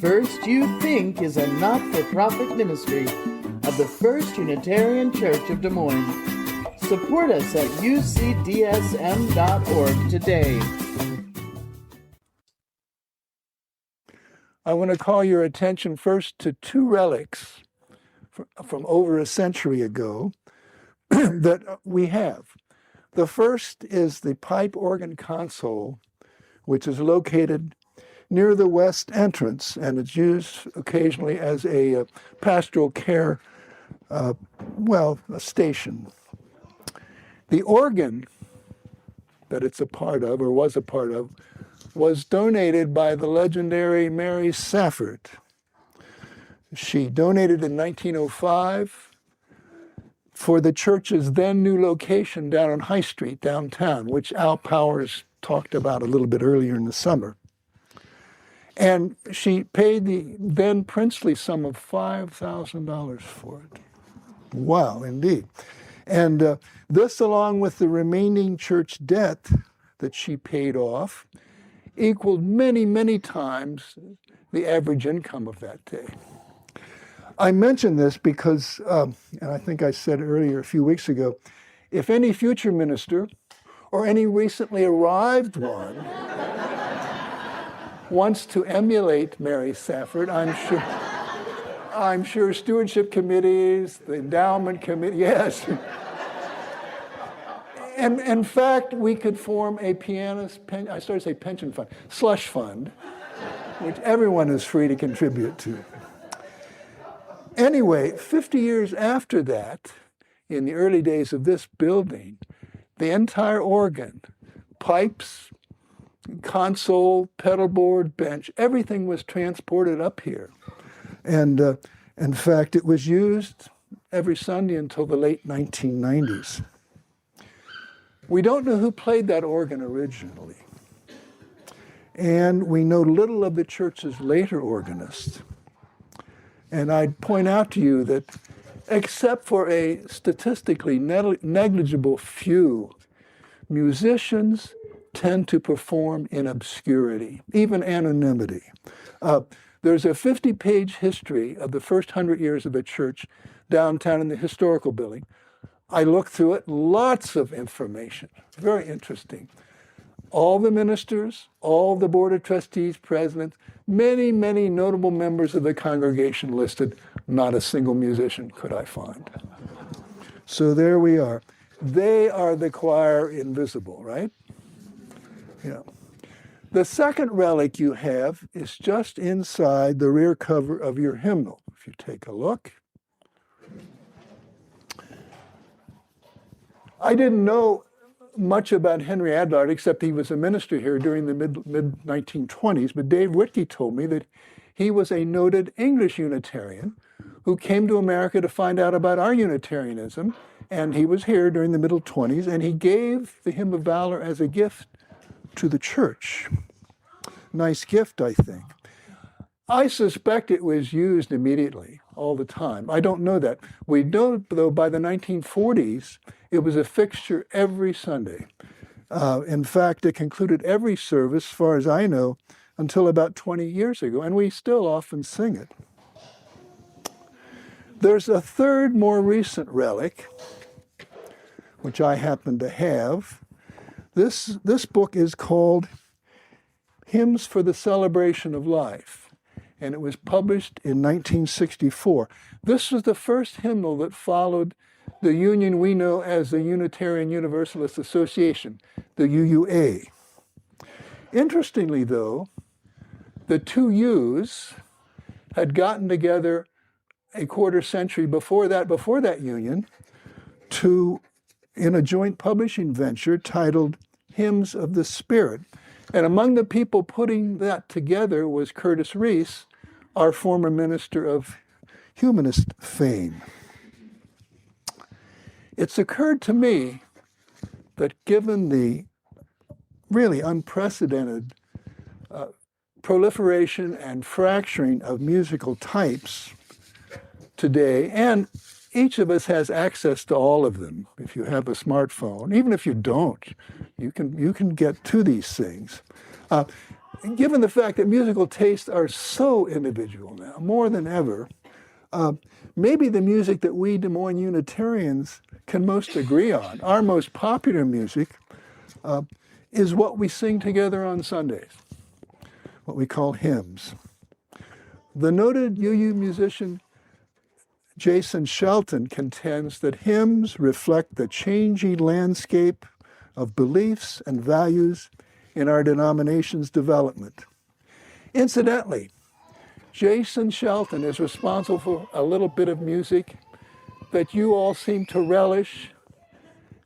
First You Think is a not-for-profit ministry of the First Unitarian Church of Des Moines. Support us at ucdsm.org today. I want to call your attention first to two relics from over a century ago that we have. The first is the pipe organ console, which is located near the west entrance, and it's used occasionally as a pastoral care, a station. The organ that it's a part of, or was a part of, was donated by the legendary Mary Safford. She donated in 1905 for the church's then new location down on High Street, downtown, which Al Powers talked about a little bit earlier in the summer. And she paid the then princely sum of $5,000 for it. Wow, indeed. And this, along with the remaining church debt that she paid off, equaled many, many times the average income of that day. I mention this because, and I think I said earlier a few weeks ago, if any future minister or any recently arrived one wants to emulate Mary Safford, I'm sure stewardship committees, the endowment committee, yes. And in fact, we could form a pension fund, slush fund, which everyone is free to contribute to. Anyway, 50 years after that, in the early days of this building, the entire organ, pipes, console, pedal board, bench, everything was transported up here. And in fact, it was used every Sunday until the late 1990s. We don't know who played that organ originally. And we know little of the church's later organist. And I'd point out to you that except for a statistically negligible few, musicians tend to perform in obscurity, even anonymity. There's a 50-page history of the first 100 years of the church downtown in the historical building. I looked through it, lots of information, very interesting. All the ministers, all the board of trustees, presidents, many, many notable members of the congregation listed. Not a single musician could I find. So there we are. They are the choir invisible, right? Yeah. The second relic you have is just inside the rear cover of your hymnal. If you take a look. I didn't know much about Henry Adlard, except he was a minister here during the mid-1920s, but Dave Whitkey told me that he was a noted English Unitarian who came to America to find out about our Unitarianism, and he was here during the middle 20s, and he gave the Hymn of Valor as a gift to the church. Nice gift, I think. I suspect it was used immediately, all the time. I don't know that. We know, though, by the 1940s, it was a fixture every Sunday. In fact, it concluded every service, as far as I know, until about 20 years ago, and we still often sing it. There's a third, more recent relic, which I happen to have. This book is called Hymns for the Celebration of Life, and it was published in 1964. This was the first hymnal that followed the union we know as the Unitarian Universalist Association, the UUA. Interestingly, though, the two U's had gotten together a quarter century before that union, in a joint publishing venture titled Hymns of the Spirit. And among the people putting that together was Curtis Reese, our former minister of humanist fame. It's occurred to me that given the really unprecedented proliferation and fracturing of musical types today, and each of us has access to all of them. If you have a smartphone, even if you don't, you can get to these things. given the fact that musical tastes are so individual now, more than ever, maybe the music that we Des Moines Unitarians can most agree on, our most popular music, is what we sing together on Sundays, what we call hymns. The noted UU musician Jason Shelton contends that hymns reflect the changing landscape of beliefs and values in our denomination's development. Incidentally, Jason Shelton is responsible for a little bit of music that you all seem to relish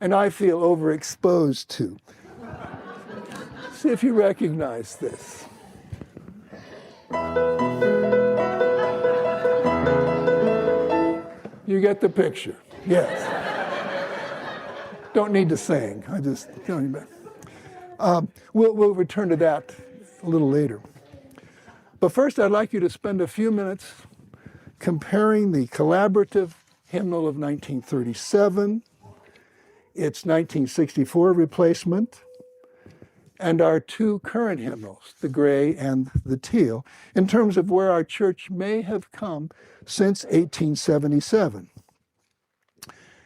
and I feel overexposed to. See if you recognize this. You get the picture, yes. Don't need to sing, I just tell you about. We'll return to that a little later. But first, I'd like you to spend a few minutes comparing the collaborative hymnal of 1937, its 1964 replacement, and our two current hymnals, the gray and the teal, in terms of where our church may have come since 1877.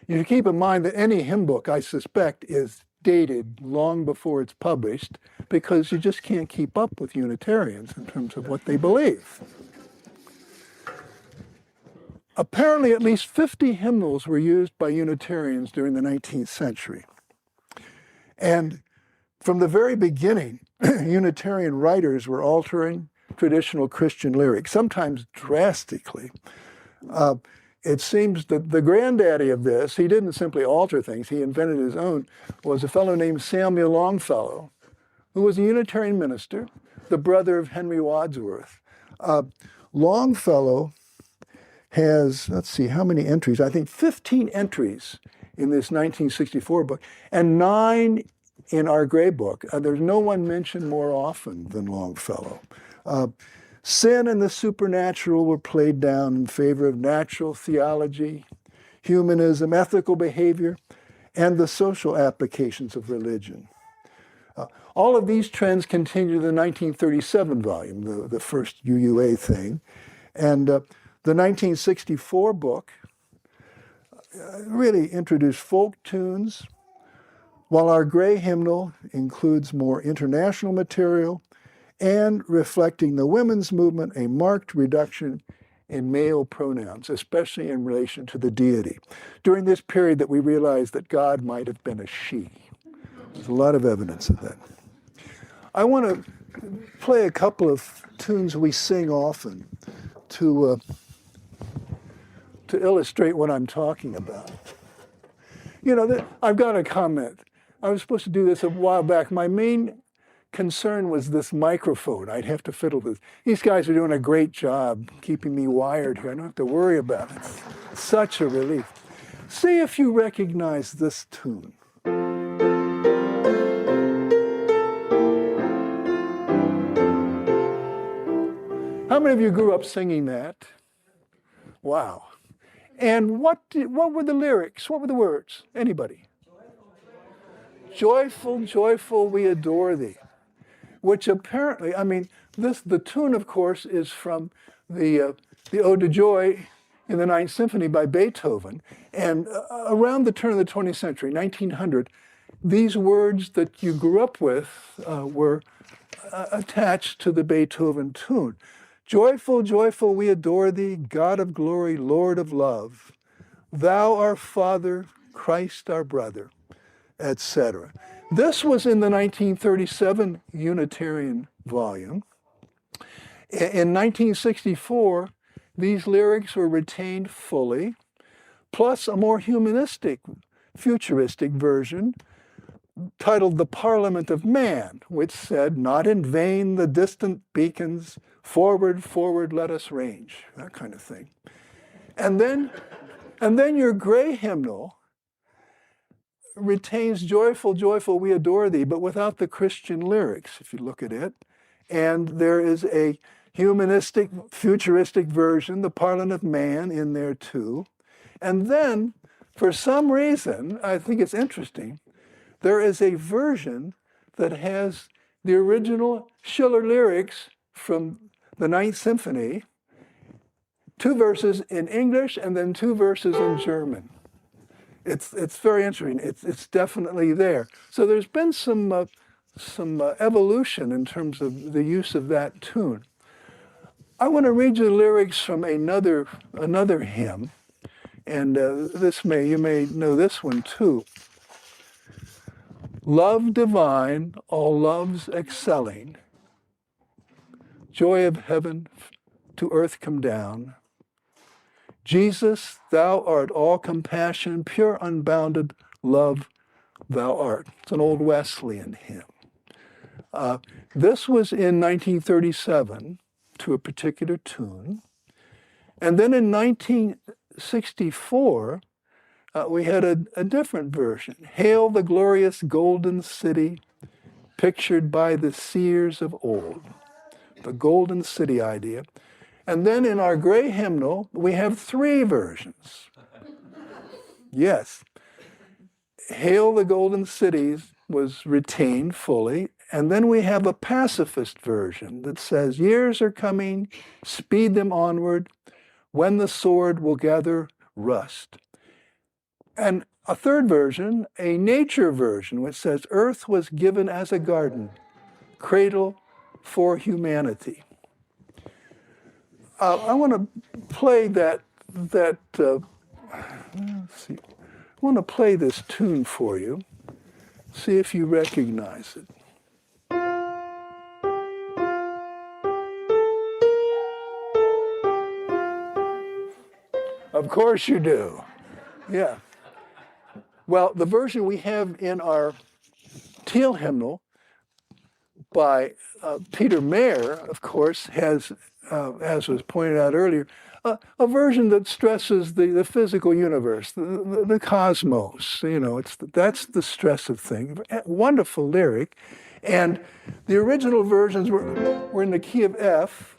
You should keep in mind that any hymn book, I suspect, is dated long before it's published because you just can't keep up with Unitarians in terms of what they believe. Apparently, at least 50 hymnals were used by Unitarians during the 19th century. And from the very beginning, Unitarian writers were altering traditional Christian lyrics, sometimes drastically. It seems that the granddaddy of this, he didn't simply alter things, he invented his own, was a fellow named Samuel Longfellow, who was a Unitarian minister, the brother of Henry Wadsworth. Longfellow has, let's see, how many entries? I think 15 entries in this 1964 book, and 9 in our gray book. There's no one mentioned more often than Longfellow. Sin and the supernatural were played down in favor of natural theology, humanism, ethical behavior, and the social applications of religion. All of these trends continue to the 1937 volume, the first UUA thing. And the 1964 book really introduced folk tunes, while our gray hymnal includes more international material and, reflecting the women's movement, a marked reduction in male pronouns, especially in relation to the deity. During this period that we realized that God might have been a she. There's a lot of evidence of that. I want to play a couple of tunes we sing often to illustrate what I'm talking about. You know, I've got a comment. I was supposed to do this a while back. My main concern was this microphone. I'd have to fiddle with. These guys are doing a great job keeping me wired here. I don't have to worry about it. It's such a relief. See if you recognize this tune. How many of you grew up singing that? Wow. And what were the lyrics? What were the words? Anybody? Joyful, joyful, we adore thee. Which apparently, I mean, the tune, of course, is from the Ode to Joy in the Ninth Symphony by Beethoven. And around the turn of the 20th century, 1900, these words that you grew up with were attached to the Beethoven tune. Joyful, joyful, we adore thee, God of glory, Lord of love. Thou our Father, Christ our brother, etc. This was in the 1937 Unitarian volume. In 1964, these lyrics were retained fully, plus a more humanistic, futuristic version titled The Parliament of Man, which said, not in vain the distant beacons, forward, forward, let us range, that kind of thing. And then your gray hymnal retains joyful, joyful, we adore thee, but without the Christian lyrics, if you look at it. And there is a humanistic, futuristic version, the Parliament of Man, in there too. And then, for some reason, I think it's interesting, there is a version that has the original Schiller lyrics from the Ninth Symphony, 2 verses in English and then 2 verses in German. It's very interesting. It's definitely there. So there's been some evolution in terms of the use of that tune. I want to read you the lyrics from another hymn, and you may know this one too. Love divine, all loves excelling, joy of heaven to earth come down. Jesus, thou art all compassion, pure unbounded love thou art. It's an old Wesleyan hymn. This was in 1937 to a particular tune. And then in 1964, we had a different version. Hail the glorious golden city, pictured by the seers of old. The golden city idea. And then in our gray hymnal, we have 3 versions. Yes. Hail the golden cities was retained fully. And then we have a pacifist version that says, years are coming, speed them onward, when the sword will gather rust. And a 3rd version, a nature version, which says, earth was given as a garden, cradle for humanity. I want to play let's see. I want to play this tune for you. See if you recognize it. Of course you do. Yeah. Well, the version we have in our teal hymnal by Peter Mayer, of course, has, as was pointed out earlier, a version that stresses the physical universe, the cosmos. That's the stress of things. Wonderful lyric. And the original versions were in the key of F.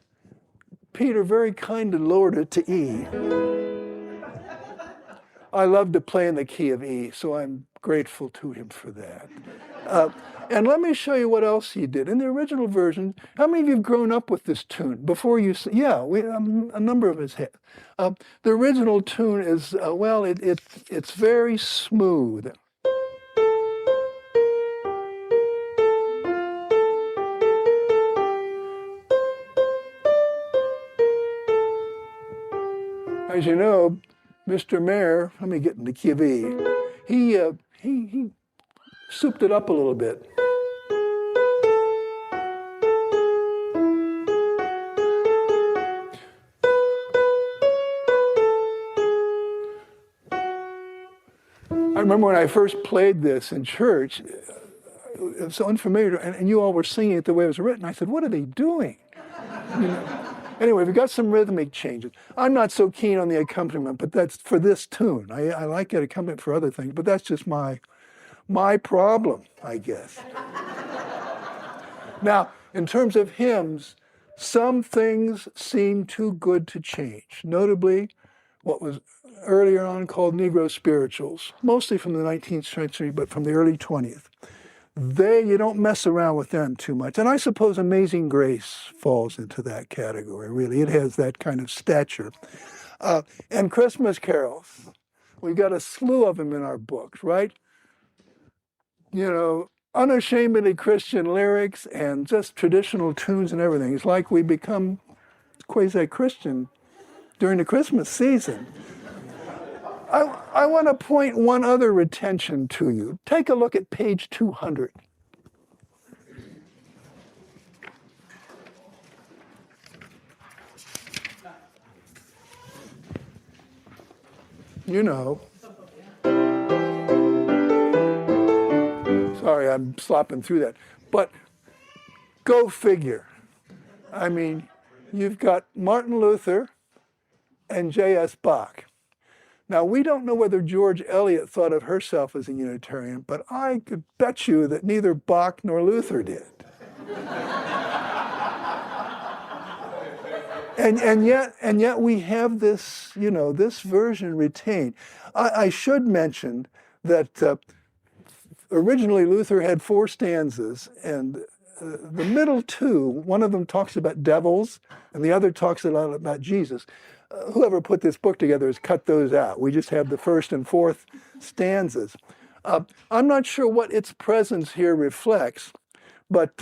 Peter very kindly lowered it to E. I love to play in the key of E, so I'm grateful to him for that. And let me show you what else he did. In the original version, how many of you have grown up with this tune? Before you, yeah, a number of us have. The original tune is, it's very smooth. As you know, Mr. Mayer, let me get in the key of E. He souped it up a little bit. I remember when I first played this in church, it was so unfamiliar, and you all were singing it the way it was written. I said, what are they doing? Anyway, we got some rhythmic changes. I'm not so keen on the accompaniment, but that's for this tune. I like it accompaniment for other things, but that's just my problem, I guess. Now, in terms of hymns, some things seem too good to change. Notably, what was earlier on called Negro spirituals, mostly from the 19th century, but from the early 20th. You don't mess around with them too much. And I suppose Amazing Grace falls into that category, really. It has that kind of stature. And Christmas carols, we've got a slew of them in our books, right? Unashamedly Christian lyrics and just traditional tunes and everything. It's like we become quasi-Christian during the Christmas season. I want to point one other attention to you. Take a look at page 200. Sorry, I'm slopping through that. But go figure. I mean, you've got Martin Luther and J.S. Bach. Now, we don't know whether George Eliot thought of herself as a Unitarian, but I could bet you that neither Bach nor Luther did. And yet we have this, this version retained. I should mention that originally Luther had 4 stanzas, and the middle two, one of them talks about devils and the other talks a lot about Jesus. Whoever put this book together has cut those out. We just have the first and fourth stanzas. I'm not sure what its presence here reflects, but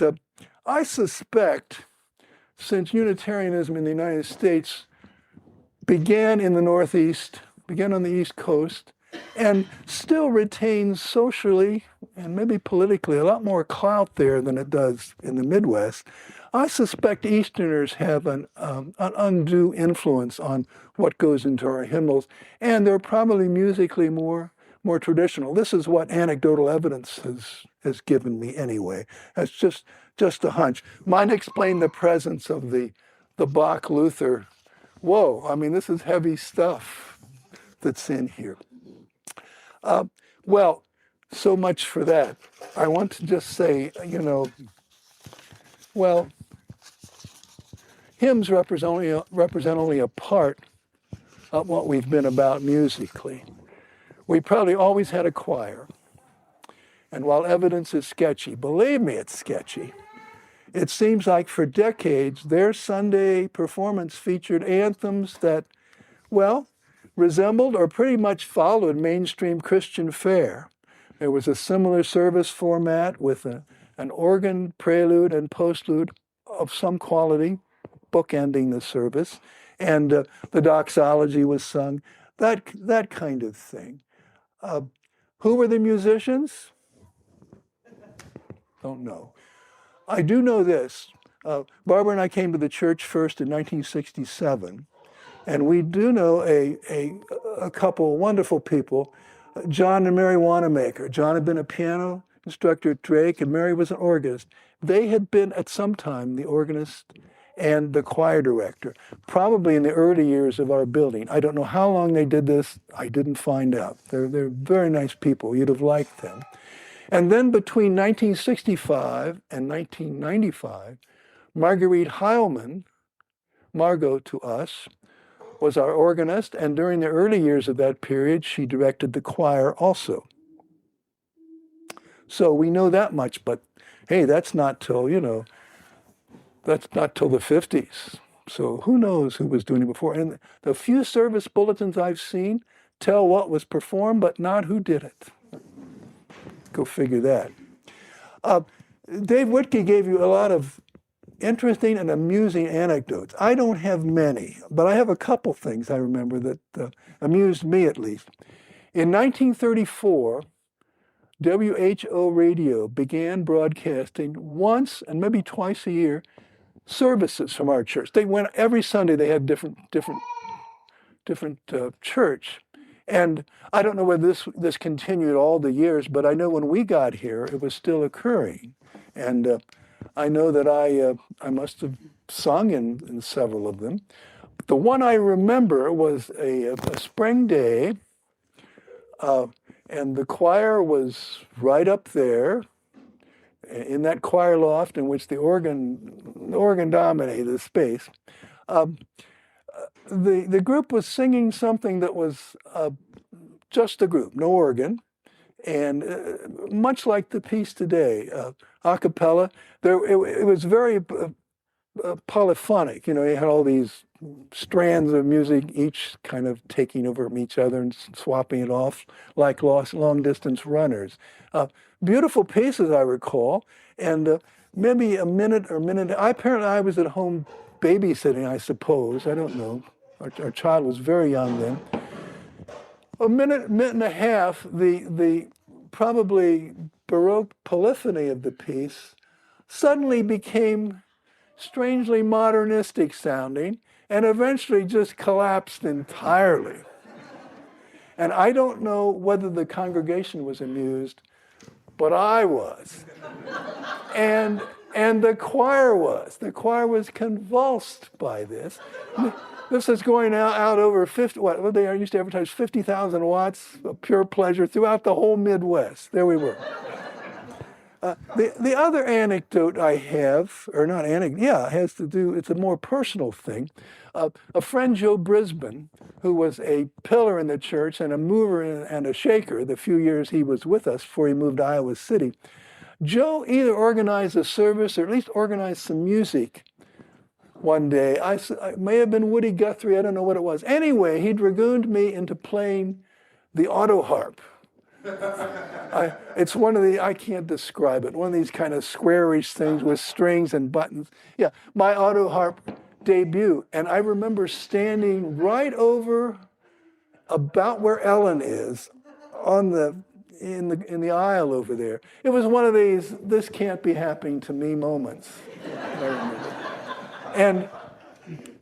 I suspect, since Unitarianism in the United States began in the Northeast, began on the East Coast, and still retains socially and maybe politically a lot more clout there than it does in the Midwest, I suspect Easterners have an undue influence on what goes into our hymnals, and they're probably musically more traditional. This is what anecdotal evidence has given me anyway. That's just a hunch. Might explain the presence of the Bach Luther. Whoa, I mean, this is heavy stuff that's in here. Well, so much for that. I want to just say, well, hymns represent only a part of what we've been about musically. We probably always had a choir. And while evidence is sketchy, believe me, it's sketchy, it seems like for decades, their Sunday performance featured anthems that, well, resembled or pretty much followed mainstream Christian fare. There was a similar service format with an organ prelude and postlude of some quality, bookending the service, and the doxology was sung, that kind of thing. Who were the musicians? Don't know. I do know this. Barbara and I came to the church first in 1967, and we do know a couple wonderful people, John and Mary Wanamaker. John had been a piano instructor at Drake, and Mary was an organist. They had been at some time the organist and the choir director, probably in the early years of our building. I don't know how long they did this. I didn't find out. They're very nice people. You'd have liked them. And then between 1965 and 1995, Marguerite Heilman, Margot to us, was our organist, and during the early years of that period, she directed the choir also. So we know that much, but hey, that's not till the 50s. So who knows who was doing it before? And the few service bulletins I've seen tell what was performed, but not who did it. Go figure that. Dave Whitkey gave you a lot of interesting and amusing anecdotes. I don't have many, but I have a couple things I remember that amused me at least. In 1934, WHO radio began broadcasting once and maybe twice a year services from our church. They went every Sunday. They had different church, and I don't know whether this continued all the years, but I know when we got here, it was still occurring, and I know that I must have sung in several of them. But the one I remember was a spring day, and the choir was right up there in that choir loft in which the organ dominated the space. The group was singing something that was just the group, no organ, and much like the piece today, a cappella. It was very polyphonic. You had all these strands of music, each kind of taking over from each other and swapping it off like long-distance runners. Beautiful pieces, I recall, and maybe a minute. Apparently, I was at home babysitting, I suppose. I don't know. Our child was very young then. A minute and a half, the probably Baroque polyphony of the piece suddenly became strangely modernistic sounding and eventually just collapsed entirely. And I don't know whether the congregation was amused, but I was. And the choir was. The choir was convulsed by this. This is going out over 50, what they used to advertise, 50,000 watts of pure pleasure throughout the whole Midwest. There we were. The other anecdote I have, or not anecdote, it has to do, it's a more personal thing. A friend, Joe Brisbane, who was a pillar in the church and a mover and a shaker the few years he was with us before he moved to Iowa City, Joe either organized a service or at least organized some music one day. It may have been Woody Guthrie, I don't know what it was. Anyway, he dragooned me into playing the auto harp. It's one of the, I can't describe it, one of these kind of squarish things with strings and buttons. Yeah, my auto harp debut. And I remember standing right over about where Ellen is on in the aisle over there. It was one of these, this can't be happening to me moments. I remember. And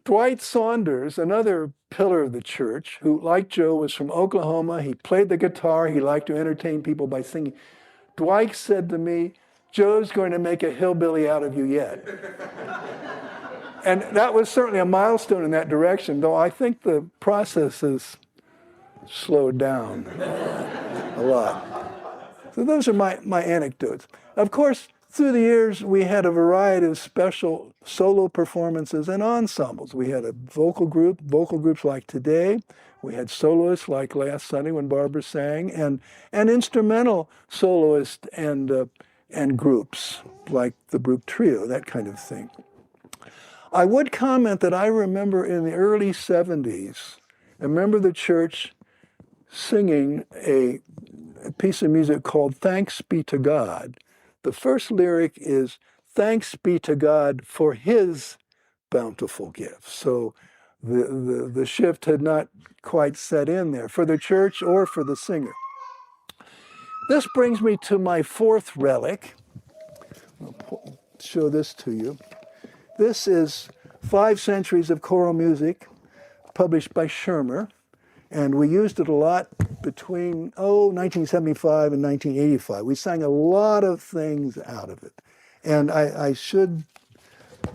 Dwight Saunders, another pillar of the church, who, like Joe, was from Oklahoma. He played the guitar. He liked to entertain people by singing. Dwight said to me, "Joe's going to make a hillbilly out of you yet." And that was certainly a milestone in that direction, though I think the process has slowed down a lot. So those are my anecdotes. Of course, through the years, we had a variety of special solo performances and ensembles. We had a vocal groups like today. We had soloists like last Sunday when Barbara sang, and instrumental soloists and groups like the Brook Trio, that kind of thing. I would comment that I remember in the early 70s, a member of the church singing a piece of music called Thanks Be to God. The first lyric is, "Thanks be to God for his bountiful gifts." So the shift had not quite set in there for the church or for the singer. This brings me to my fourth relic. I'll show this to you. This is 5 Centuries of Choral Music, published by Schirmer. And we used it a lot between, 1975 and 1985. We sang a lot of things out of it. And I should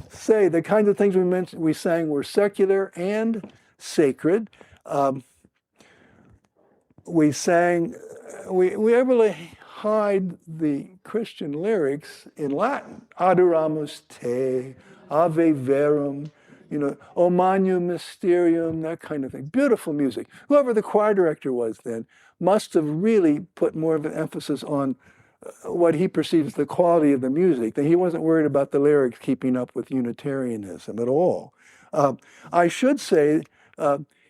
say the kinds of things we sang were secular and sacred. We really hide the Christian lyrics in Latin. Adoramus te, Ave Verum, O Magnum Mysterium, that kind of thing. Beautiful music. Whoever the choir director was then must have really put more of an emphasis on what he perceives as the quality of the music, that he wasn't worried about the lyrics keeping up with Unitarianism at all. I should say,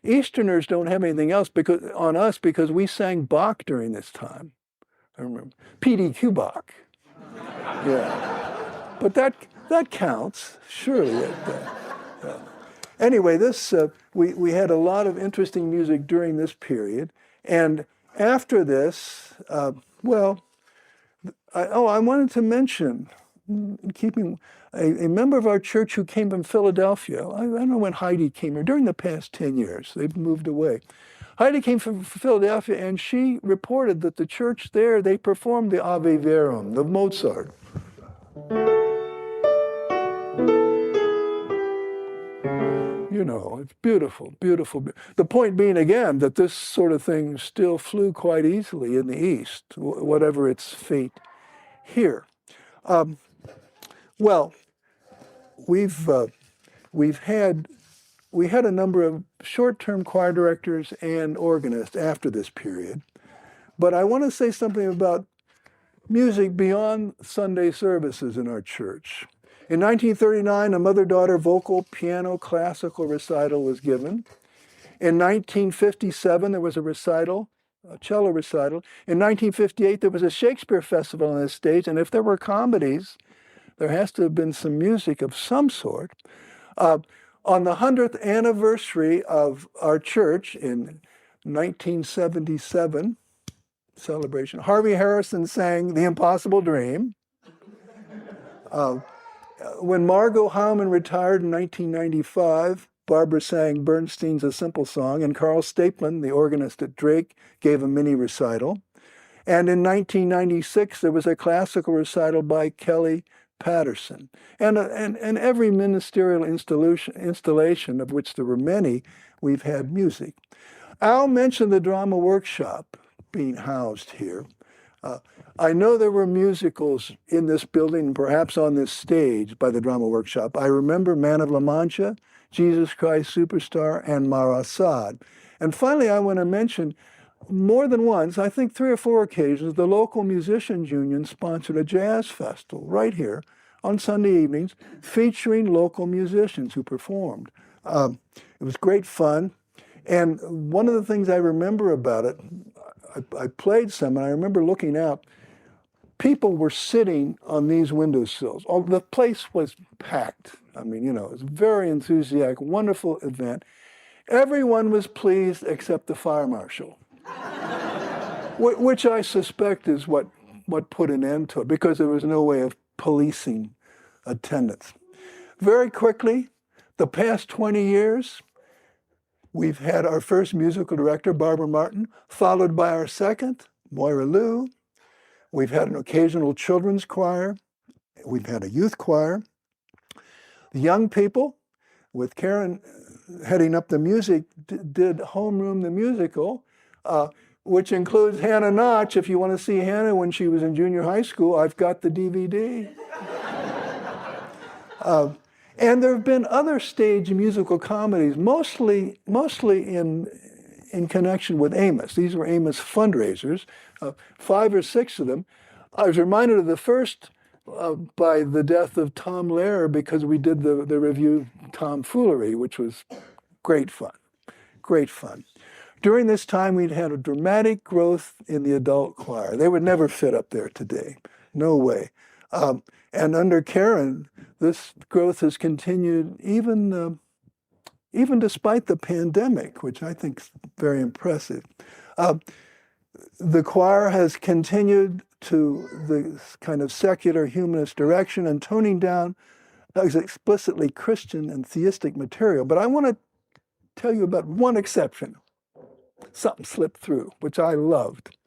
Easterners don't have anything else on us because we sang Bach during this time. I remember. P.D.Q. Bach. Yeah. But that counts, surely. Anyway, we had a lot of interesting music during this period. And after this, I wanted to mention, keeping a member of our church who came from Philadelphia. I don't know when Heidi came here, during the past 10 years. They've moved away. Heidi came from Philadelphia, and she reported that the church there, they performed the Ave Verum, the Mozart. It's beautiful, beautiful. The point being, again, that this sort of thing still flew quite easily in the East, whatever its fate here. We had a number of short-term choir directors and organists after this period, but I want to say something about music beyond Sunday services in our church. In 1939, a mother-daughter vocal, piano, classical recital was given. In 1957, there was a cello recital. In 1958, there was a Shakespeare festival on this stage, and if there were comedies, there has to have been some music of some sort. On the 100th anniversary of our church in 1977 celebration, Harvey Harrison sang The Impossible Dream. When Margot Hauman retired in 1995, Barbara sang Bernstein's A Simple Song, and Carl Staplin, the organist at Drake, gave a mini recital. And in 1996, there was a classical recital by Kelly Patterson. And every ministerial installation, of which there were many, we've had music. Al mentioned the drama workshop being housed here. I know there were musicals in this building, perhaps on this stage by the drama workshop. I remember Man of La Mancha, Jesus Christ Superstar, and Mar Assad. And finally, I want to mention more than once, I think 3 or 4 occasions, the local musicians union sponsored a jazz festival right here on Sunday evenings featuring local musicians who performed. It was great fun. And one of the things I remember about it, I played some, and I remember looking out. People were sitting on these windowsills. The place was packed. I mean, it was a very enthusiastic, wonderful event. Everyone was pleased except the fire marshal, which I suspect is what put an end to it, because there was no way of policing attendance. Very quickly, the past 20 years, we've had our first musical director, Barbara Martin, followed by our second, Moira Liu. We've had an occasional children's choir. We've had a youth choir. The young people, with Karen heading up the music, did Homeroom the Musical, which includes Hannah Notch. If you want to see Hannah when she was in junior high school, I've got the DVD. And there have been other stage musical comedies, mostly in connection with Amos. These were Amos fundraisers, 5 or 6 of them. I was reminded of the first by the death of Tom Lehrer, because we did the review Tomfoolery, which was great fun, great fun. During this time, we'd had a dramatic growth in the adult choir. They would never fit up there today, no way. And under Karen, this growth has continued even despite the pandemic, which I think is very impressive. The choir has continued to the kind of secular humanist direction and toning down explicitly Christian and theistic material. But I want to tell you about one exception. Something slipped through, which I loved.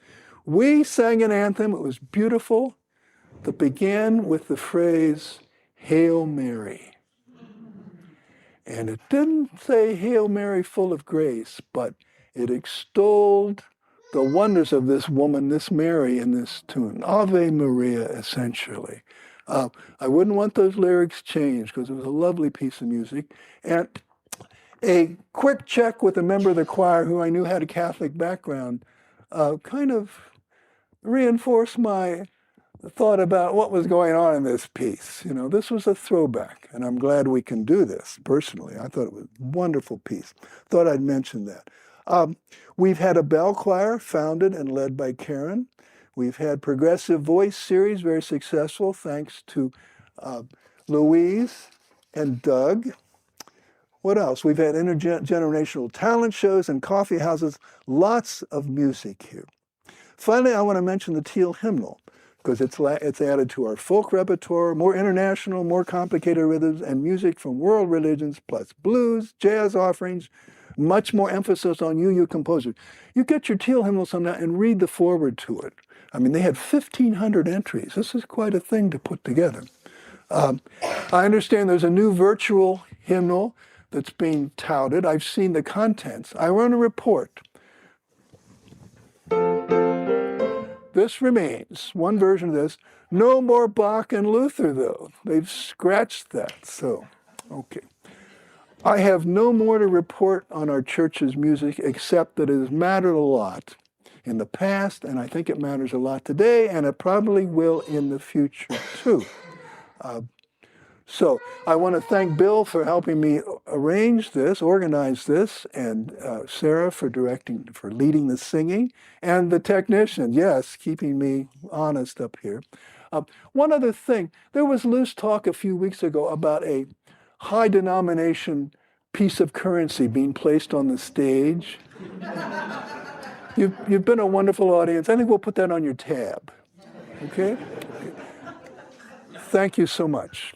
We sang an anthem, it was beautiful, that began with the phrase, "Hail Mary." And it didn't say, "Hail Mary, full of grace," but it extolled the wonders of this woman, this Mary, in this tune. Ave Maria, essentially. I wouldn't want those lyrics changed, because it was a lovely piece of music. And a quick check with a member of the choir who I knew had a Catholic background kind of reinforced my thought about what was going on in this piece. This was a throwback, and I'm glad we can do this personally. I thought it was a wonderful piece. Thought I'd mention that. We've had a bell choir founded and led by Karen. We've had progressive voice series, very successful, thanks to Louise and Doug. What else? We've had intergenerational talent shows and coffee houses, lots of music here. Finally, I want to mention the Teal hymnal, because it's added to our folk repertoire, more international, more complicated rhythms, and music from world religions, plus blues, jazz offerings, much more emphasis on you composers. You get your Teal hymnal sometime and read the foreword to it. I mean, they had 1,500 entries. This is quite a thing to put together. I understand there's a new virtual hymnal that's being touted. I've seen the contents. I run a report. This remains, one version of this. No more Bach and Luther, though. They've scratched that, so, okay. I have no more to report on our church's music, except that it has mattered a lot in the past, and I think it matters a lot today, and it probably will in the future, too. So I want to thank Bill for helping me arrange this, organize this, and Sarah for leading the singing, and the technician, yes, keeping me honest up here. One other thing, there was loose talk a few weeks ago about a high denomination piece of currency being placed on the stage. You've been a wonderful audience. I think we'll put that on your tab, okay? Thank you so much.